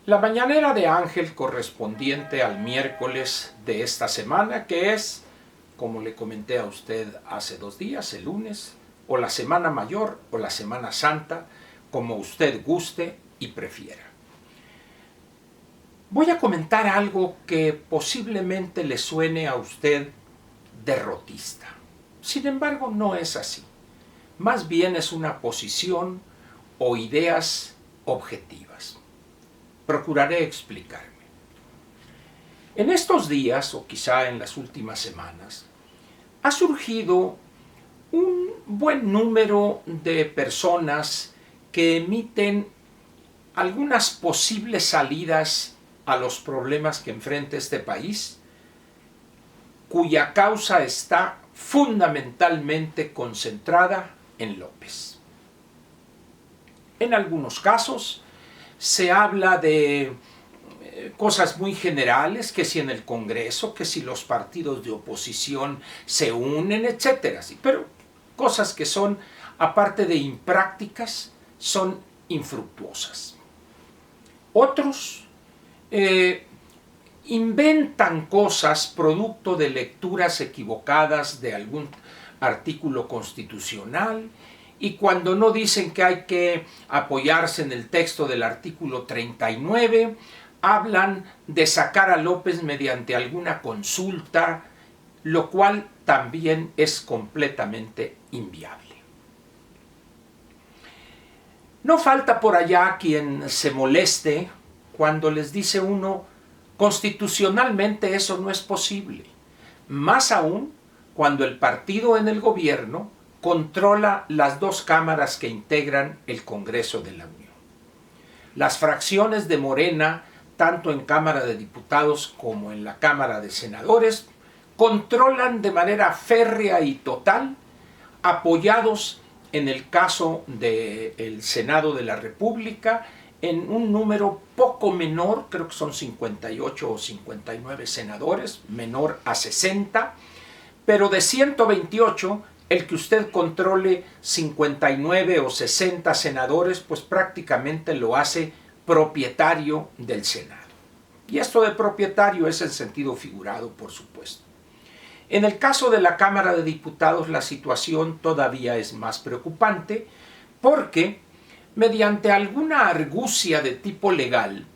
La mañanera de Ángel correspondiente al miércoles de esta semana, que es, como le comenté a usted hace 2 días, el lunes, o la Semana Mayor o la Semana Santa, como usted guste y prefiera. Voy a comentar algo que posiblemente le suene a usted derrotista. Sin embargo, no es así. Más bien es una posición o ideas objetivas. Procuraré explicarme. En estos días, o quizá en las últimas semanas, ha surgido un buen número de personas que emiten algunas posibles salidas a los problemas que enfrenta este país, cuya causa está fundamentalmente concentrada en López. En algunos casos se habla de cosas muy generales, que si en el Congreso, que si los partidos de oposición se unen, etcétera. Pero cosas que son, aparte de imprácticas, son infructuosas. Otros inventan cosas producto de lecturas equivocadas de algún artículo constitucional, y cuando no dicen que hay que apoyarse en el texto del artículo 39, hablan de sacar a López mediante alguna consulta, lo cual también es completamente inviable. No falta por allá quien se moleste cuando les dice uno, constitucionalmente eso no es posible. Más aún cuando el partido en el gobierno controla las 2 cámaras que integran el Congreso de la Unión. Las fracciones de Morena, tanto en Cámara de Diputados como en la Cámara de Senadores, controlan de manera férrea y total, apoyados en el caso del Senado de la República, en un número poco menor, creo que son 58 o 59 senadores, menor a 60, pero de 128, el que usted controle 59 o 60 senadores, pues prácticamente lo hace propietario del Senado. Y esto de propietario es en sentido figurado, por supuesto. En el caso de la Cámara de Diputados, la situación todavía es más preocupante, porque mediante alguna argucia de tipo legal,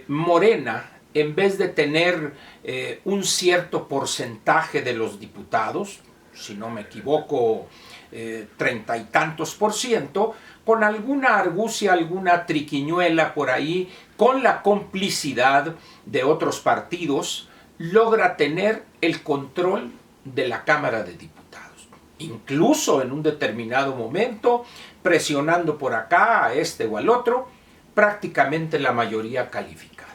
Morena, en vez de tener un cierto porcentaje de los diputados, si no me equivoco, 30 y tantos %, con alguna argucia, alguna triquiñuela por ahí, con la complicidad de otros partidos, logra tener el control de la Cámara de Diputados. Incluso en un determinado momento, presionando por acá, a este o al otro, prácticamente la mayoría calificada.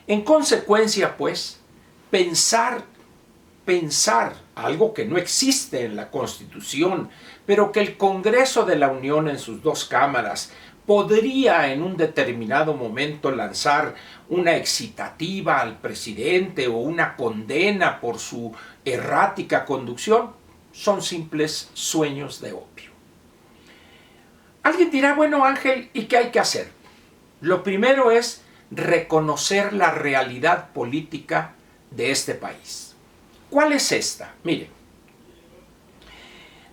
En consecuencia, pues, pensar algo que no existe en la Constitución, pero que el Congreso de la Unión en sus 2 cámaras podría en un determinado momento lanzar una excitativa al presidente o una condena por su errática conducción, son simples sueños de opio. Alguien dirá, bueno, Ángel, ¿y qué hay que hacer? Lo primero es reconocer la realidad política de este país. ¿Cuál es esta? Mire,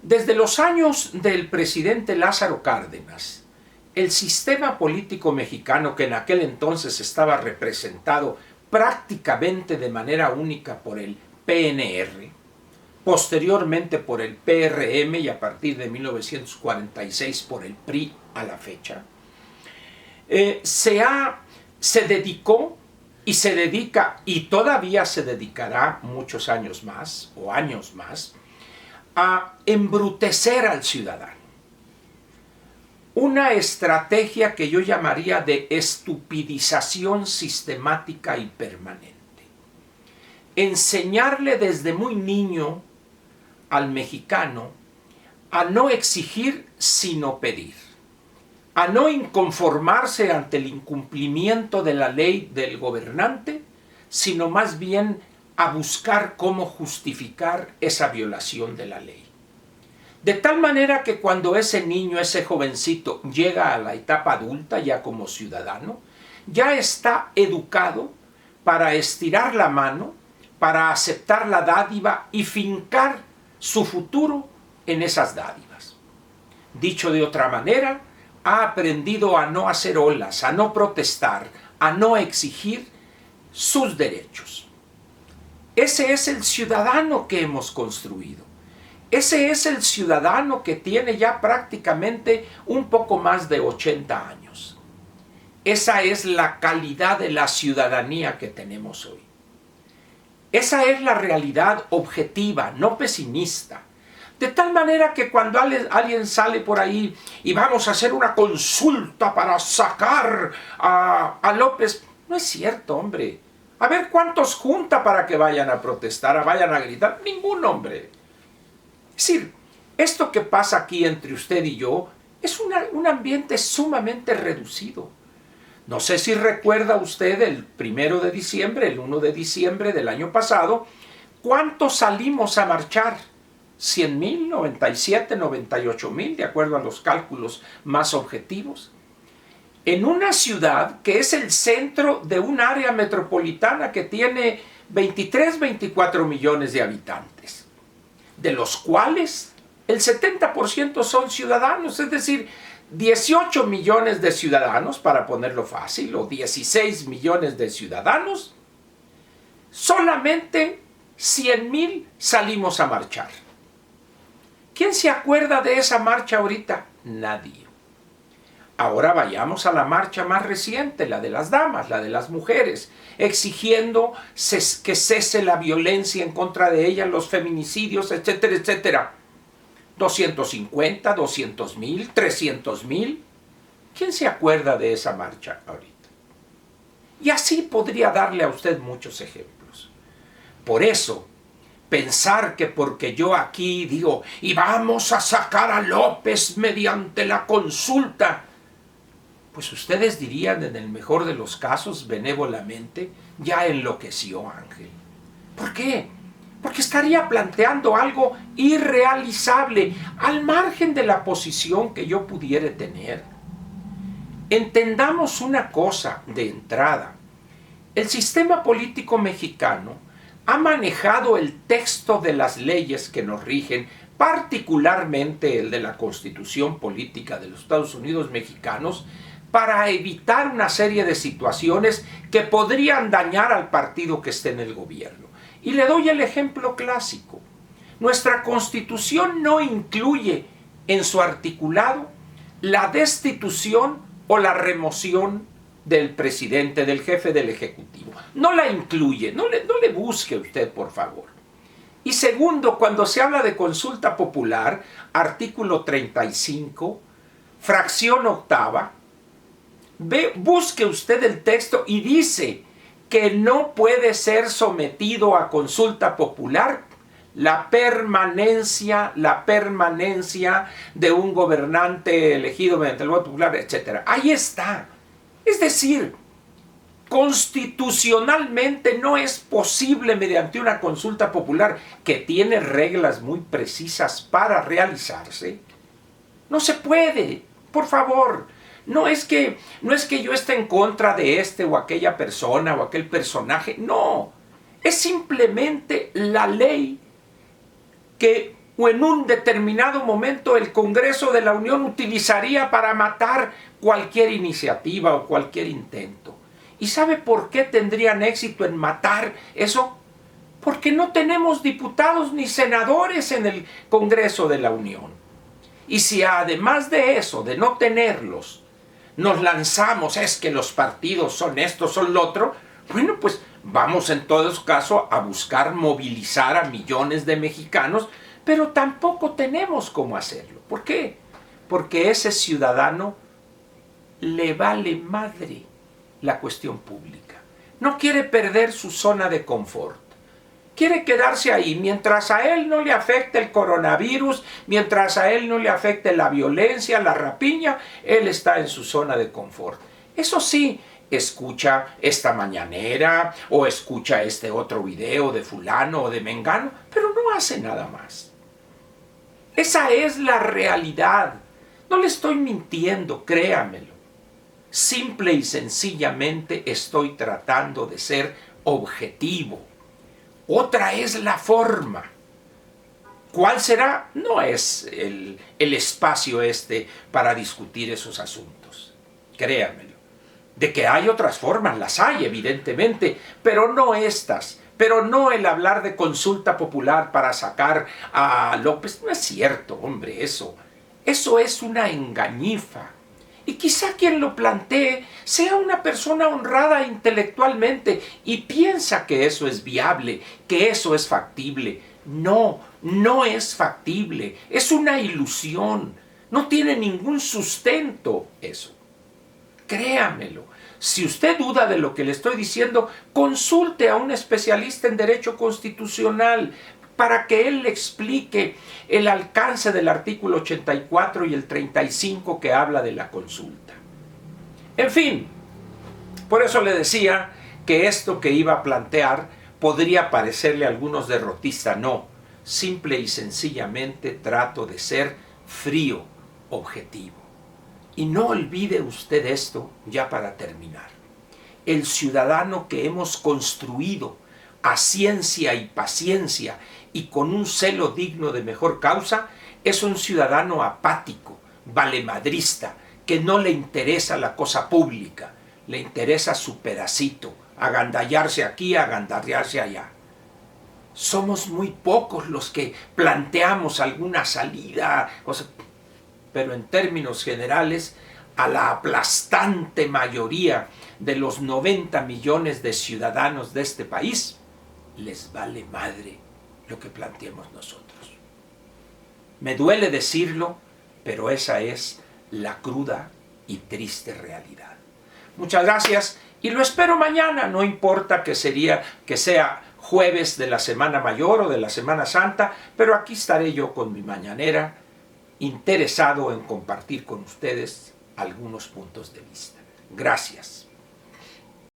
desde los años del presidente Lázaro Cárdenas, el sistema político mexicano, que en aquel entonces estaba representado prácticamente de manera única por el PNR, posteriormente por el PRM y a partir de 1946 por el PRI a la fecha, se dedicó y se dedica, y todavía se dedicará muchos años más, o años más, a embrutecer al ciudadano. Una estrategia que yo llamaría de estupidización sistemática y permanente. Enseñarle desde muy niño al mexicano a no exigir sino pedir, a no inconformarse ante el incumplimiento de la ley del gobernante, sino más bien a buscar cómo justificar esa violación de la ley. De tal manera que cuando ese niño, ese jovencito, llega a la etapa adulta, ya como ciudadano, ya está educado para estirar la mano, para aceptar la dádiva y fincar su futuro en esas dádivas. Dicho de otra manera, ha aprendido a no hacer olas, a no protestar, a no exigir sus derechos. Ese es el ciudadano que hemos construido. Ese es el ciudadano que tiene ya prácticamente un poco más de 80 años. Esa es la calidad de la ciudadanía que tenemos hoy. Esa es la realidad objetiva, no pesimista. De tal manera que cuando alguien sale por ahí y vamos a hacer una consulta para sacar a López, no es cierto, hombre. A ver cuántos junta para que vayan a protestar, vayan a gritar. Ningún, hombre. Es decir, esto que pasa aquí entre usted y yo es un ambiente sumamente reducido. No sé si recuerda usted el 1 de diciembre, el 1 de diciembre del año pasado, ¿cuántos salimos a marchar? 100,000, 97, 98,000, de acuerdo a los cálculos más objetivos. En una ciudad que es el centro de un área metropolitana que tiene 23, 24 millones de habitantes, de los cuales el 70% son ciudadanos, es decir, 18 millones de ciudadanos, para ponerlo fácil, o 16 millones de ciudadanos, solamente 100,000 salimos a marchar. ¿Quién se acuerda de esa marcha ahorita? Nadie. Ahora vayamos a la marcha más reciente, la de las damas, la de las mujeres, exigiendo que cese la violencia en contra de ellas, los feminicidios, etcétera, etcétera. 250, 200,000, 300,000. ¿Quién se acuerda de esa marcha ahorita? Y así podría darle a usted muchos ejemplos. Por eso, pensar que porque yo aquí digo, y vamos a sacar a López mediante la consulta, pues ustedes dirían en el mejor de los casos, benévolamente, ya enloqueció Ángel. ¿Por qué? Porque estaría planteando algo irrealizable, al margen de la posición que yo pudiera tener. Entendamos una cosa de entrada. El sistema político mexicano ha manejado el texto de las leyes que nos rigen, particularmente el de la Constitución Política de los Estados Unidos Mexicanos, para evitar una serie de situaciones que podrían dañar al partido que esté en el gobierno. Y le doy el ejemplo clásico. Nuestra Constitución no incluye en su articulado la destitución o la remoción del presidente, del jefe del Ejecutivo. No la incluye, no le busque usted, por favor. Y segundo, cuando se habla de consulta popular, artículo 35, fracción octava, busque usted el texto y dice que no puede ser sometido a consulta popular la permanencia de un gobernante elegido mediante el voto popular, etc. Ahí está. Es decir, constitucionalmente no es posible mediante una consulta popular que tiene reglas muy precisas para realizarse. No se puede, por favor. No es que yo esté en contra de este o aquella persona o aquel personaje. No, es simplemente la ley que en un determinado momento el Congreso de la Unión utilizaría para matar cualquier iniciativa o cualquier intento. ¿Y sabe por qué tendrían éxito en matar eso? Porque no tenemos diputados ni senadores en el Congreso de la Unión. Y si además de eso, de no tenerlos, nos lanzamos, es que los partidos son esto, son lo otro, bueno, pues vamos en todo caso a buscar movilizar a millones de mexicanos, pero tampoco tenemos cómo hacerlo. ¿Por qué? Porque ese ciudadano le vale madre la cuestión pública. No quiere perder su zona de confort. Quiere quedarse ahí mientras a él no le afecte el coronavirus, mientras a él no le afecte la violencia, la rapiña, él está en su zona de confort. Eso sí, escucha esta mañanera o escucha este otro video de fulano o de mengano, pero no hace nada más. Esa es la realidad. No le estoy mintiendo, créamelo. Simple y sencillamente estoy tratando de ser objetivo. Otra es la forma. ¿Cuál será? No es el espacio para discutir esos asuntos. Créanmelo. De que hay otras formas, las hay evidentemente, pero no estas. Pero no el hablar de consulta popular para sacar a López. No es cierto, hombre, eso. Eso es una engañifa. Y quizá quien lo plantee sea una persona honrada intelectualmente y piensa que eso es viable, que eso es factible. No, no es factible. Es una ilusión. No tiene ningún sustento eso. Créamelo. Si usted duda de lo que le estoy diciendo, consulte a un especialista en derecho constitucional para que él le explique el alcance del artículo 84 y el 35 que habla de la consulta. En fin, por eso le decía que esto que iba a plantear podría parecerle a algunos derrotista. No, simple y sencillamente trato de ser frío, objetivo. Y no olvide usted esto, ya para terminar. El ciudadano que hemos construido a ciencia y paciencia y con un celo digno de mejor causa, es un ciudadano apático, valemadrista, que no le interesa la cosa pública, le interesa su pedacito, agandallarse aquí, agandallarse allá. Somos muy pocos los que planteamos alguna salida, pero en términos generales, a la aplastante mayoría de los 90 millones de ciudadanos de este país, les vale madre lo que planteemos nosotros. Me duele decirlo, pero esa es la cruda y triste realidad. Muchas gracias y lo espero mañana, no importa que sea jueves de la Semana Mayor o de la Semana Santa, pero aquí estaré yo con mi mañanera, interesado en compartir con ustedes algunos puntos de vista. Gracias.